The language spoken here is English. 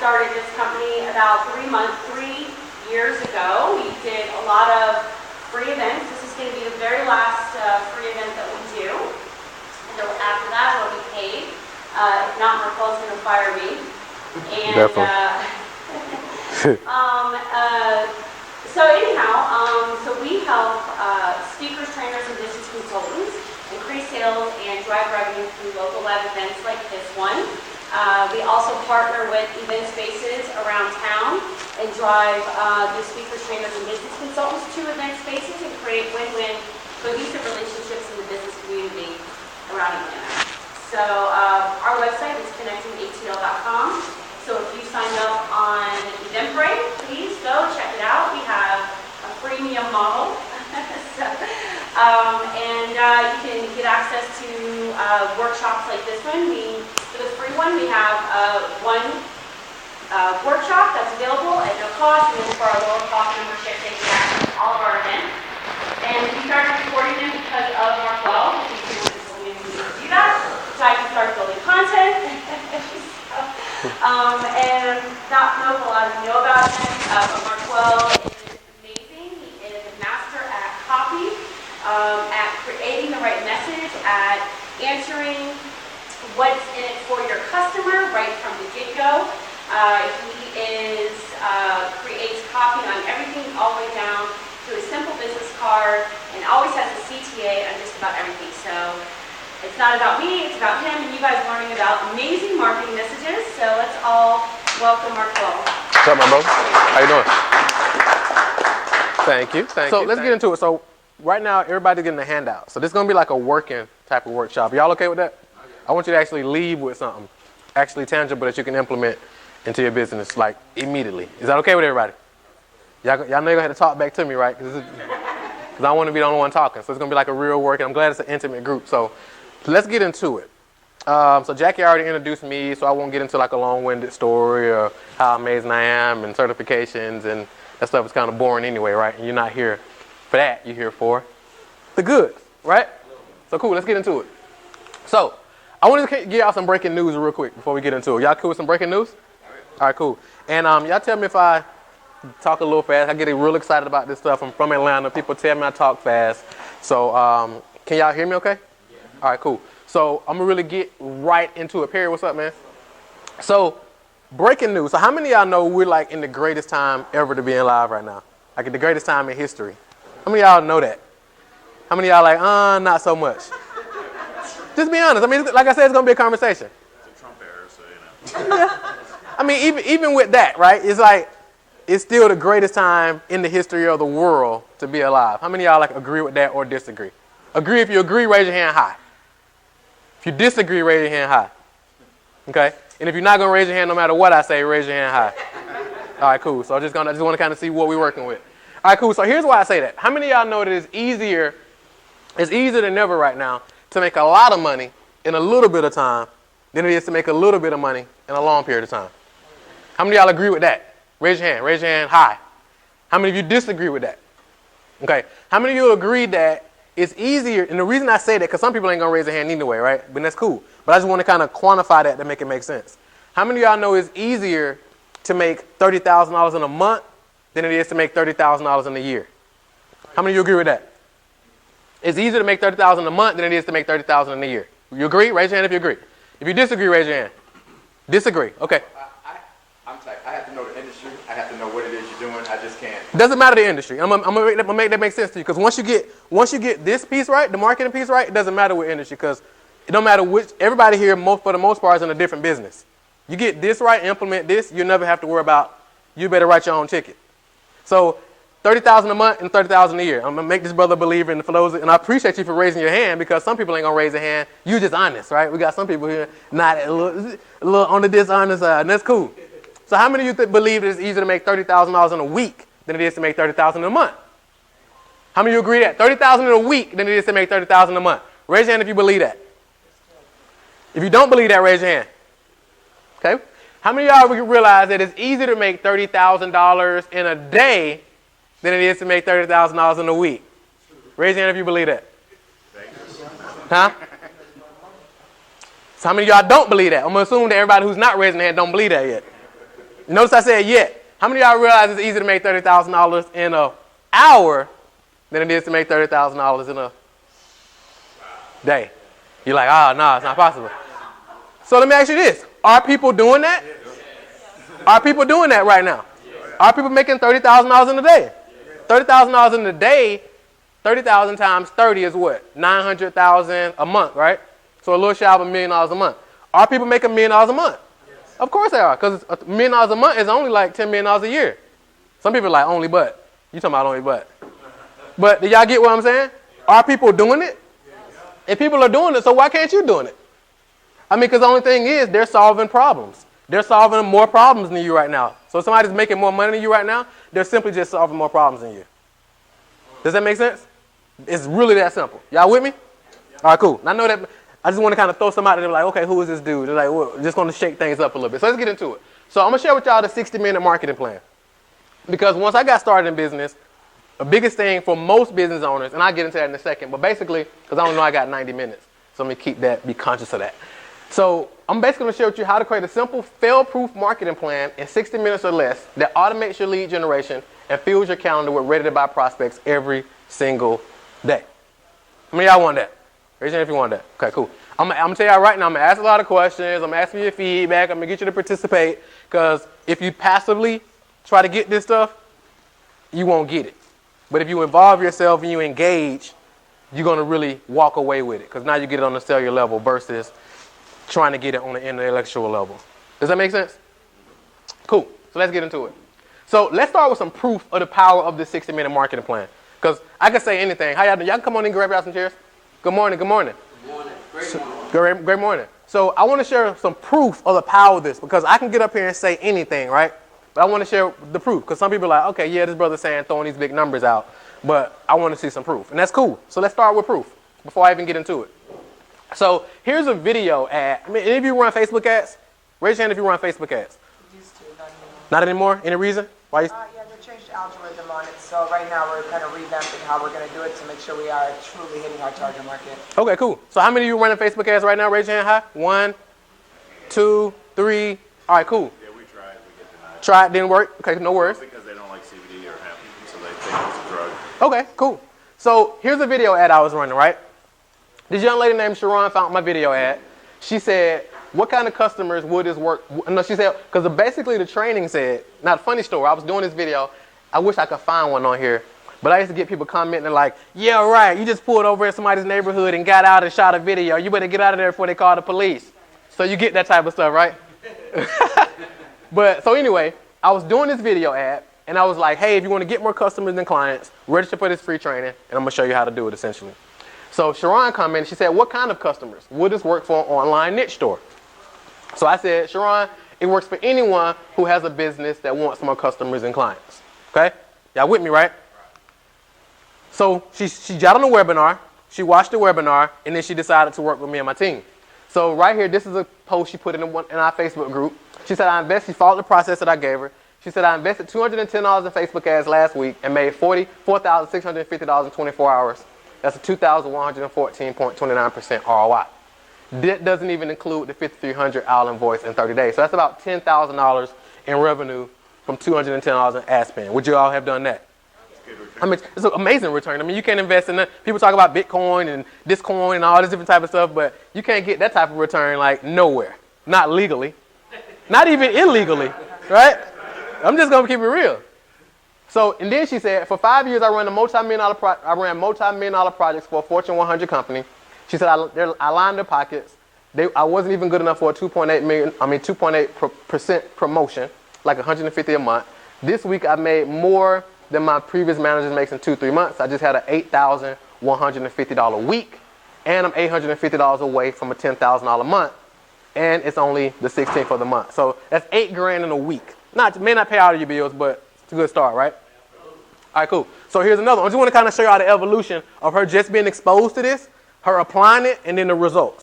started this company about 3 years ago. We did a lot of free events. This is going to be the very last free event that we do. And so after that, it'll be paid. If not, Marquel's going to fire me. And so anyhow, so we help speakers, trainers, and business consultants increase sales and drive revenue through local live events like this one. We also partner with event spaces around town and drive the speakers, trainers, and business consultants to event spaces and create win-win cohesive relationships in the business community around Atlanta. So our website is connectingatl.com. So if you signed up on Eventbrite, please go check it out. We have a freemium model. And you can get access to workshops like this one. For the free one, we have one workshop that's available at no cost, and then for our lower cost membership, they can access all of our events. And we started recording them because of Marquel. We need to do that, so I can start building content. And not know if a lot of you know about him, but Marquel is amazing. He is a master at copy, at creating the right message, at answering what's in it for your customer right from the get-go. He creates copy on everything all the way down to a simple business card, and always has a CTA on just about everything. So it's not about me, it's about him, and you guys learning about amazing marketing messages. So let's all welcome Marquel. What's up, my brother? How you doing? Thank you. So let's get into it. So right now, everybody's getting a handout. So this is going to be like a working type of workshop. Y'all okay with that? I want you to actually leave with something actually tangible that you can implement into your business, like immediately. Is that okay with everybody? Y'all know you're going to have to talk back to me, right? Because I want to be the only one talking. So it's going to be like a real work, and I'm glad it's an intimate group. So let's get into it. So Jackie already introduced me, so I won't get into like a long-winded story or how amazing I am and certifications, and that stuff is kind of boring anyway, right? And you're not here for that. You're here for the good, right? So cool, let's get into it. So I wanted to give y'all some breaking news real quick before we get into it. Y'all cool with some breaking news? All right, cool. And y'all tell me if I talk a little fast. I get real excited about this stuff. I'm from Atlanta. People tell me I talk fast. So can y'all hear me okay? Yeah. All right, cool. So I'm going to really get right into it. Perry, what's up, man? So breaking news. So how many of y'all know we're like in the greatest time ever to be alive right now? Like the greatest time in history. How many of y'all know that? How many of y'all like, not so much? Just be honest. I mean, like I said, it's going to be a conversation. It's a Trump era, so you know. Yeah. I mean, even with that, right? It's like, it's still the greatest time in the history of the world to be alive. How many of y'all like agree with that or disagree? Agree. If you agree, raise your hand high. If you disagree, raise your hand high. Okay? And if you're not going to raise your hand no matter what I say, raise your hand high. All right, cool. So I just want to kind of see what we're working with. All right, cool. So here's why I say that. How many of y'all know that it's easier than ever right now to make a lot of money in a little bit of time than it is to make a little bit of money in a long period of time? How many of y'all agree with that? Raise your hand. Raise your hand high. How many of you disagree with that? Okay. How many of you agree that it's easier? And the reason I say that, because some people ain't going to raise their hand anyway, right? But that's cool. But I just want to kind of quantify that to make it make sense. How many of y'all know it's easier to make $30,000 in a month than it is to make $30,000 in a year? How many of you agree with that? It's easier to make $30,000 in a month than it is to make $30,000 in a year. You agree? Raise your hand if you agree. If you disagree, raise your hand. Disagree. Okay. I have to know the industry. I have to know what it is you're doing. I just can't. Doesn't matter the industry. I'm gonna make that make sense to you, because once you get this piece right, the marketing piece right, it doesn't matter what industry, because it don't matter which. Everybody here, for the most part, is in a different business. You get this right, implement this, you never have to worry about. You better write your own ticket. So $30,000 a month and $30,000 a year. I'm gonna make this brother a believer in the flows, and I appreciate you for raising your hand, because some people ain't gonna raise their hand. You just honest, right? We got some people here not a little on the dishonest side, and that's cool. So how many of you believe that it's easier to make $30,000 in a week than it is to make $30,000 in a month? How many of you agree that $30,000 in a week than it is to make $30,000 a month? Raise your hand if you believe that. If you don't believe that, raise your hand. Okay. How many of y'all realize that it's easier to make $30,000 in a day than it is to make $30,000 in a week? Raise your hand if you believe that. Huh? So how many of y'all don't believe that? I'm going to assume that everybody who's not raising their hand don't believe that yet. Notice I said yet. How many of y'all realize it's easier to make $30,000 in an hour than it is to make $30,000 in a day? You're like, no, it's not possible. So let me ask you this. Are people doing that? Are people doing that right now? Are people making $30,000 in a day? $30,000 in a day, 30,000 times 30 is what? 900,000 a month, right? So a little shy of $1 million a month. Are people making $1 million a month? Of course they are, because $1 million a month is only like $10 million a year. Some people are like, only but. You talking about only but. But do y'all get what I'm saying? Are people doing it? If people are doing it, so why can't you doing it? I mean, because the only thing is they're solving problems. They're solving more problems than you right now. So if somebody's making more money than you right now, they're simply just solving more problems than you. Does that make sense? It's really that simple. Y'all with me? All right, cool. And I know that I just want to kind of throw some out there like, okay, who is this dude? They're like, well, just going to shake things up a little bit. So let's get into it. So I'm going to share with y'all the 60-minute marketing plan. Because once I got started in business, the biggest thing for most business owners, and I'll get into that in a second, but basically, because I don't know I got 90 minutes, so let me keep that, be conscious of that. So I'm basically going to share with you how to create a simple, fail-proof marketing plan in 60 minutes or less that automates your lead generation and fills your calendar with ready-to-buy prospects every single day. How many of y'all want that? Raise your hand if you want that. Okay, cool. I'm going to tell y'all right now, I'm going to ask a lot of questions. I'm asking you your feedback. I'm going to get you to participate, because if you passively try to get this stuff, you won't get it. But if you involve yourself and you engage, you're going to really walk away with it, because now you get it on the cellular level versus trying to get it on the intellectual level. Does that make sense? Cool. So let's get into it. So let's start with some proof of the power of the 60-minute marketing plan, because I can say anything. How y'all doing? Y'all can come on in and grab y'all some chairs. Good morning. Good morning. Good morning. Great morning. Great morning. So I want to share some proof of the power of this, because I can get up here and say anything, right? But I want to share the proof, because some people are like, okay, yeah, this brother's saying throwing these big numbers out, but I want to see some proof. And that's cool. So let's start with proof before I even get into it. So here's a video ad. I mean, any of you run Facebook ads? Raise your hand if you run Facebook ads. Used to, not anymore. Not anymore? Any reason? Why? Yeah, they changed the algorithm on it, so right now we're kind of revamping how we're going to do it to make sure we are truly hitting our target market. Okay, cool. So how many of you running Facebook ads right now? Raise your hand high. 1, 2, 3. All right, cool. Yeah, we tried. We get denied. Tried, didn't work. Okay, no worries. Because they don't like CBD or hemp, so they think it's a drug. Okay, cool. So here's a video ad I was running, right? This young lady named Sharon found my video ad. She said, what kind of customers would this work? No, she said, because basically the training said, not a funny story, I was doing this video. I wish I could find one on here. But I used to get people commenting like, yeah, right, you just pulled over in somebody's neighborhood and got out and shot a video. You better get out of there before they call the police. So you get that type of stuff, right? But so anyway, I was doing this video ad, and I was like, hey, if you want to get more customers and clients, register for this free training, and I'm going to show you how to do it essentially. So Sharon commented, she said, what kind of customers would this work for an online niche store? So I said, Sharon, it works for anyone who has a business that wants more customers and clients. Okay? Y'all with me, right? So she got on the webinar, she watched the webinar, and then she decided to work with me and my team. So right here, this is a post she put in our Facebook group. She said, she followed the process that I gave her. She said, I invested $210 in Facebook ads last week and made $4,650 in 24 hours. That's a 2,114.29% ROI. That doesn't even include the $5,300 I'll invoice in 30 days. So that's about $10,000 in revenue from $210 in ad spend. Would you all have done that? I mean, it's an amazing return. I mean, you can't invest in that. People talk about Bitcoin and this coin and all this different type of stuff, but you can't get that type of return like nowhere. Not legally. Not even illegally, right? I'm just going to keep it real. So, and then she said, for 5 years, I ran multi-million-dollar projects for a Fortune 100 company. She said, I lined their pockets. I wasn't even good enough for a 2.8% promotion, like $150 a month. This week, I made more than my previous managers makes in 2-3 months. I just had an $8,150 week, and I'm $850 away from a $10,000 a month, and it's only the 16th of the month. So that's $8,000 in a week. May not pay all of your bills, but it's a good start, right? All right, cool. So here's another one. I just want to kind of show you all the evolution of her just being exposed to this, her applying it, and then the results.